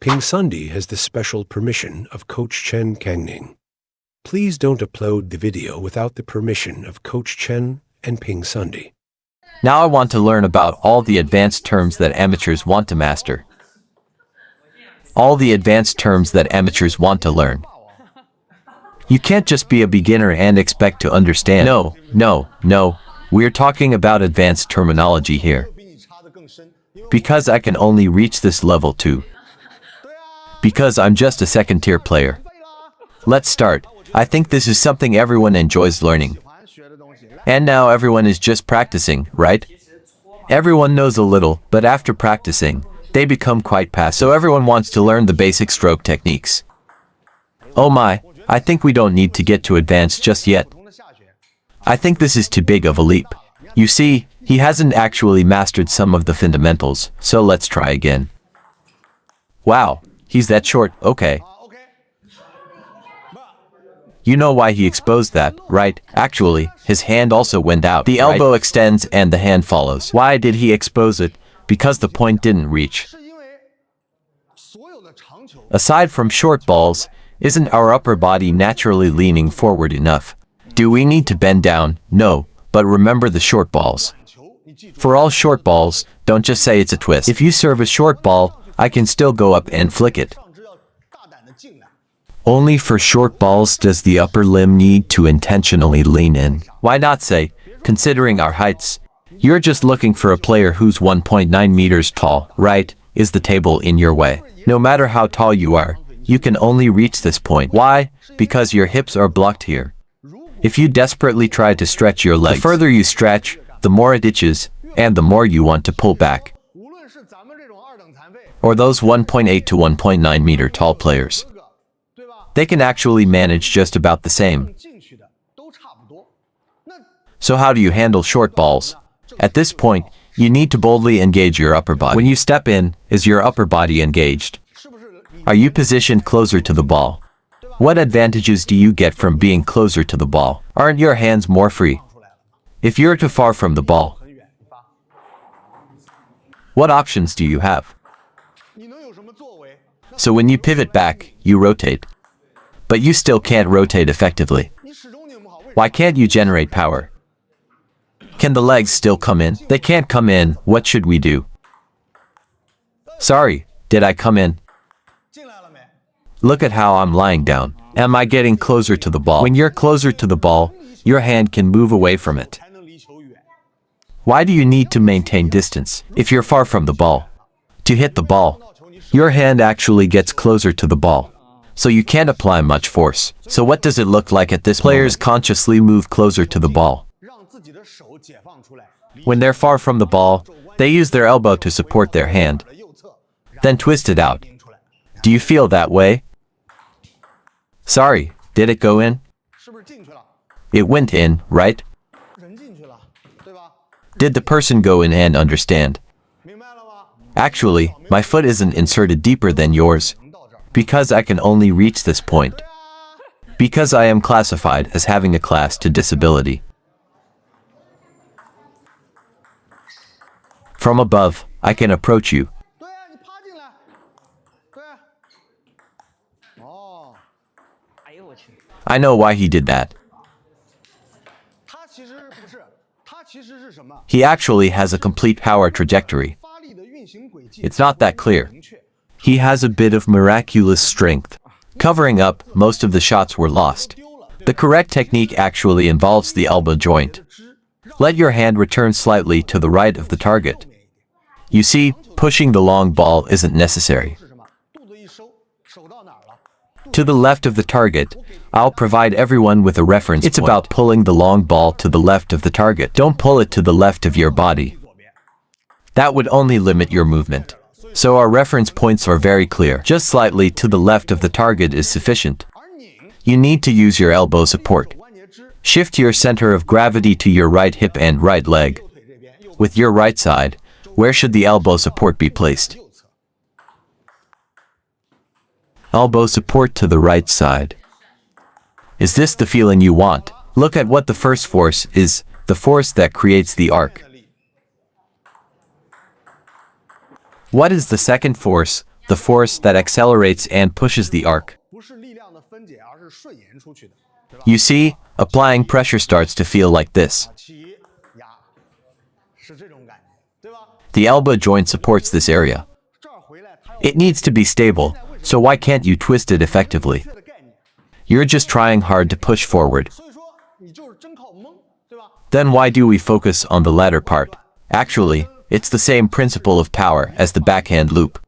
PingSunday has the special permission of Coach Chen Kangning. Please don't upload the video without the permission of Coach Chen and PingSunday. Now I want to learn about all the advanced terms that amateurs want to master. All the advanced terms that amateurs want to learn. You can't just be a beginner and expect to understand. No. We're talking about advanced terminology here. Because I can only reach this level too. Because I'm just a second-tier player. Let's start. I think this is something everyone enjoys learning. And now everyone is just practicing, right? Everyone knows a little, but after practicing, they become quite passive. So everyone wants to learn the basic stroke techniques. Oh my, I think we don't need to get to advanced just yet. I think this is too big of a leap. You see, he hasn't actually mastered some of the fundamentals, so let's try again. Wow, he's that short, okay. You know why he exposed that, right? Actually, his hand also went out. The elbow extends and the hand follows. Why did he expose it? Because the point didn't reach. Aside from short balls, isn't our upper body naturally leaning forward enough? Do we need to bend down? No, but remember the short balls. For all short balls, don't just say it's a twist. If you serve a short ball, I can still go up and flick it. Only for short balls does the upper limb need to intentionally lean in. Why not say, considering our heights, you're just looking for a player who's 1.9 meters tall, right? Is the table in your way? No matter how tall you are, you can only reach this point. Why? Because your hips are blocked here. If you desperately try to stretch your legs, the further you stretch, the more it itches, and the more you want to pull back. Or those 1.8 to 1.9 meter tall players. They can actually manage just about the same. So how do you handle short balls? At this point, you need to boldly engage your upper body. When you step in, is your upper body engaged? Are you positioned closer to the ball? What advantages do you get from being closer to the ball? Aren't your hands more free? If you're too far from the ball, what options do you have? So when you pivot back, you rotate. But you still can't rotate effectively. Why can't you generate power? Can the legs still come in? They can't come in. What should we do? Sorry, did I come in? Look at how I'm lying down. Am I getting closer to the ball? When you're closer to the ball, your hand can move away from it. Why do you need to maintain distance if you're far from the ball? To hit the ball, your hand actually gets closer to the ball. So you can't apply much force. So what does it look like at this moment? Players consciously move closer to the ball. When they're far from the ball, they use their elbow to support their hand. Then twist it out. Do you feel that way? Sorry, did it go in? It went in, right? Did the person go in and understand? Actually, my foot isn't inserted deeper than yours. Because I can only reach this point. Because I am classified as having a class to disability. From above, I can approach you. I know why he did that. He actually has a complete power trajectory. It's not that clear. He has a bit of miraculous strength. Covering up, most of the shots were lost. The correct technique actually involves the elbow joint. Let your hand return slightly to the right of the target. You see, pushing the long ball isn't necessary. To the left of the target, I'll provide everyone with a reference point. It's about pulling the long ball to the left of the target. Don't pull it to the left of your body. That would only limit your movement. So our reference points are very clear. Just slightly to the left of the target is sufficient. You need to use your elbow support. Shift your center of gravity to your right hip and right leg. With your right side, where should the elbow support be placed? Elbow support to the right side. Is this the feeling you want? Look at what the first force is, the force that creates the arc. What is the second force? the force that accelerates and pushes the arc. You see, applying pressure starts to feel like this. The elbow joint supports this area. It needs to be stable, so why can't you twist it effectively? You're just trying hard to push forward. Then why do we focus on the latter part? Actually, it's the same principle of power as the backhand loop.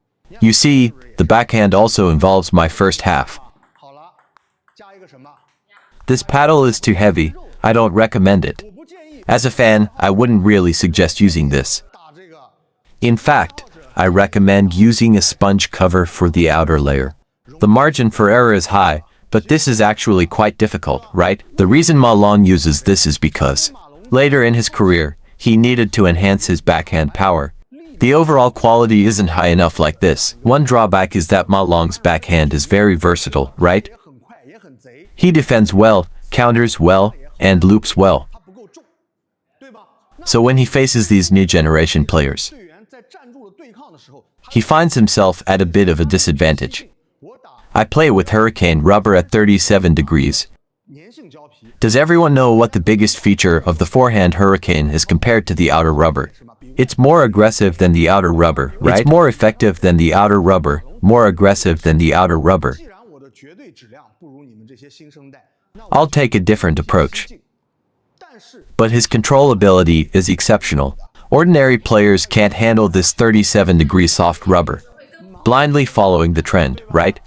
You see, the backhand also involves my first half. This paddle is too heavy, I don't recommend it. As a fan, I wouldn't really suggest using this. In fact, I recommend using a sponge cover for the outer layer. The margin for error is high, but this is actually quite difficult, right? The reason Ma Long uses this is because, later in his career, he needed to enhance his backhand power. The overall quality isn't high enough like this. One drawback is that Ma Long's backhand is very versatile, right? He defends well, counters well, and loops well. So when he faces these new generation players, he finds himself at a bit of a disadvantage. I play with Hurricane rubber at 37 degrees. Does everyone know what the biggest feature of the forehand Hurricane is compared to the outer rubber? It's more aggressive than the outer rubber, right? It's more effective than the outer rubber, more aggressive than the outer rubber. I'll take a different approach. But his control ability is exceptional. Ordinary players can't handle this 37-degree soft rubber, blindly following the trend, right?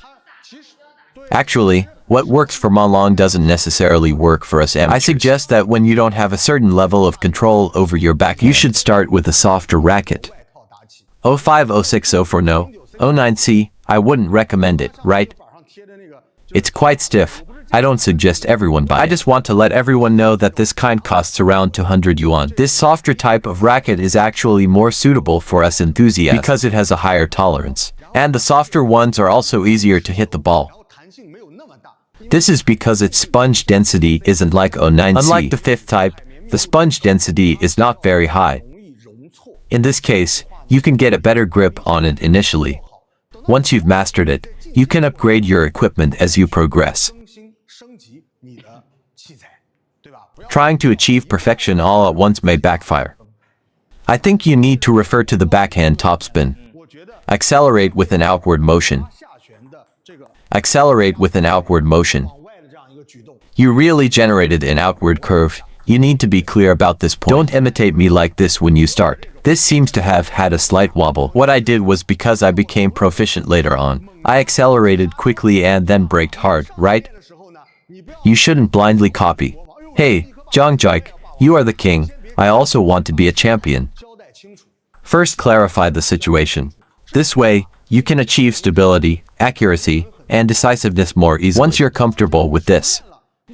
Actually, what works for Ma Long doesn't necessarily work for us amateurs. I suggest that when you don't have a certain level of control over your backhand, you should start with a softer racket. 05, 06, 04 no, 09C, I wouldn't recommend it, right? It's quite stiff. I don't suggest everyone buy it. I just want to let everyone know that this kind costs around 200 yuan. This softer type of racket is actually more suitable for us enthusiasts because it has a higher tolerance. And the softer ones are also easier to hit the ball. This is because its sponge density isn't like 09C. Unlike the fifth type, the sponge density is not very high. In this case, you can get a better grip on it initially. Once you've mastered it, you can upgrade your equipment as you progress. Trying to achieve perfection all at once may backfire. I think you need to refer to the backhand topspin. Accelerate with an outward motion. Accelerate with an outward motion. You really generated an outward curve. You need to be clear about this point. Don't imitate me like this when you start. This seems to have had a slight wobble. What I did was because I became proficient later on. I accelerated quickly and then braked hard, right? You shouldn't blindly copy. Hey, Zhang Jike, you are the king. I also want to be a champion. First, clarify the situation. This way, you can achieve stability, accuracy, and decisiveness more easily. Once you're comfortable with this,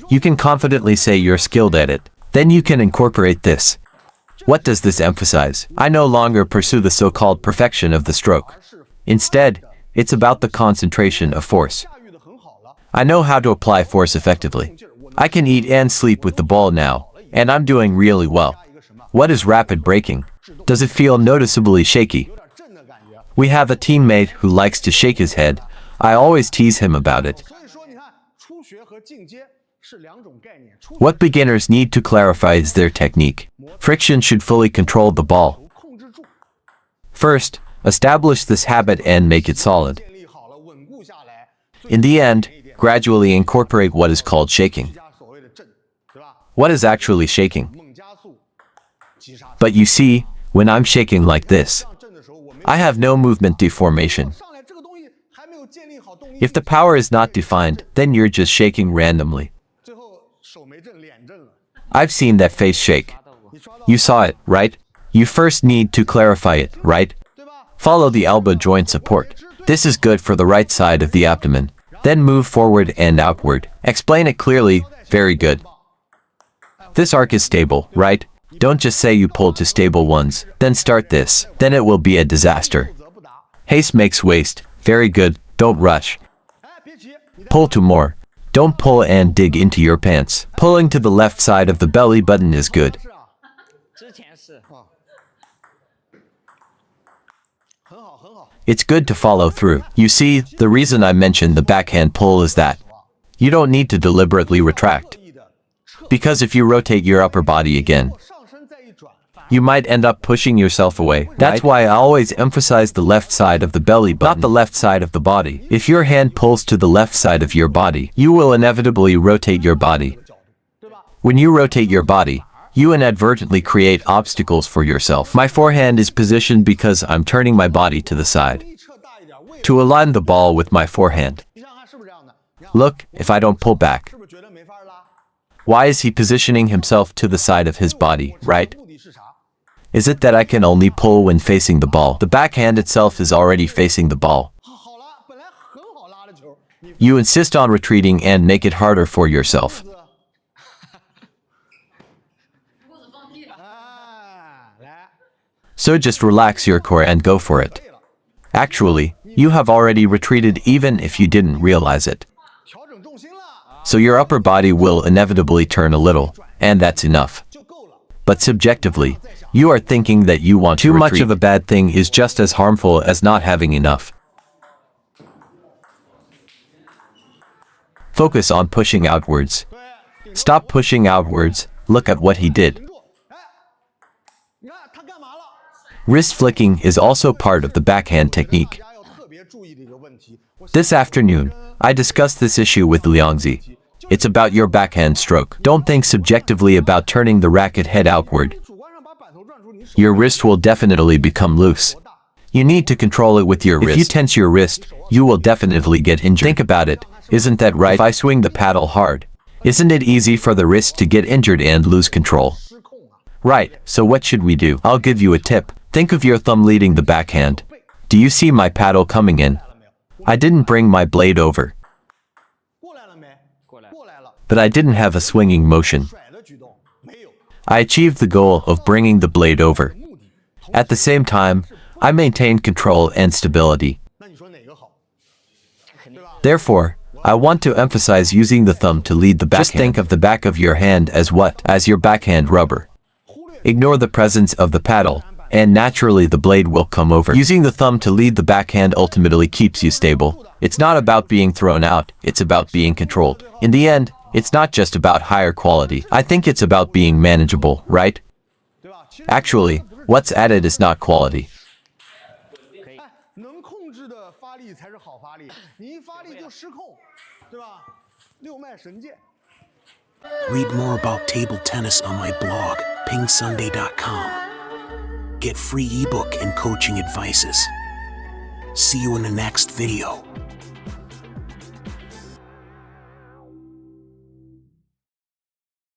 you can confidently say you're skilled at it. Then you can incorporate this. What does this emphasize? I no longer pursue the so-called perfection of the stroke. Instead, it's about the concentration of force. I know how to apply force effectively. I can eat and sleep with the ball now, and I'm doing really well. What is rapid braking? Does it feel noticeably shaky? We have a teammate who likes to shake his head. I always tease him about it. What beginners need to clarify is their technique. Friction should fully control the ball. First, establish this habit and make it solid. In the end, gradually incorporate what is called shaking. What is actually shaking? But you see, when I'm shaking like this, I have no movement deformation. If the power is not defined, then you're just shaking randomly. I've seen that face shake. You saw it, right? You first need to clarify it, right? Follow the elbow joint support. This is good for the right side of the abdomen. Then move forward and outward. Explain it clearly. Very good. This arc is stable, right? Don't just say you pull to stable ones, then start this. Then it will be a disaster. Haste makes waste. Very good. Don't rush. Pull to more. Don't pull and dig into your pants. Pulling to the left side of the belly button is good. It's good to follow through. You see, the reason I mentioned the backhand pull is that you don't need to deliberately retract. Because if you rotate your upper body again, you might end up pushing yourself away. That's why I always emphasize the left side of the belly button, not the left side of the body. If your hand pulls to the left side of your body, you will inevitably rotate your body. When you rotate your body, you inadvertently create obstacles for yourself. My forehand is positioned because I'm turning my body to the side to align the ball with my forehand. Look, if I don't pull back. Why is he positioning himself to the side of his body, right? Is it that I can only pull when facing the ball? The backhand itself is already facing the ball. You insist on retreating and make it harder for yourself. So just relax your core and go for it. Actually, you have already retreated even if you didn't realize it. So your upper body will inevitably turn a little, and that's enough. But subjectively, you are thinking that you want to retreat. Too much of a bad thing is just as harmful as not having enough. Focus on pushing outwards. Stop pushing outwards. Look at what he did. Wrist flicking is also part of the backhand technique. This afternoon, I discussed this issue with Liangzi. It's about your backhand stroke. Don't think subjectively about turning the racket head outward. Your wrist will definitely become loose. You need to control it with your wrist. If you tense your wrist, you will definitely get injured. Think about it. Isn't that right? If I swing the paddle hard, isn't it easy for the wrist to get injured and lose control? Right, so what should we do? I'll give you a tip. Think of your thumb leading the backhand. Do you see my paddle coming in? I didn't bring my blade over. But I didn't have a swinging motion. I achieved the goal of bringing the blade over. At the same time, I maintained control and stability. Therefore, I want to emphasize using the thumb to lead the backhand. Just think of the back of your hand as what? As your backhand rubber. Ignore the presence of the paddle, and naturally the blade will come over. Using the thumb to lead the backhand ultimately keeps you stable. It's not about being thrown out, it's about being controlled. In the end, it's not just about higher quality. I think it's about being manageable, right? Actually, what's added is not quality. Read more about table tennis on my blog, PingSunday.com. Get free ebook and coaching advices. See you in the next video.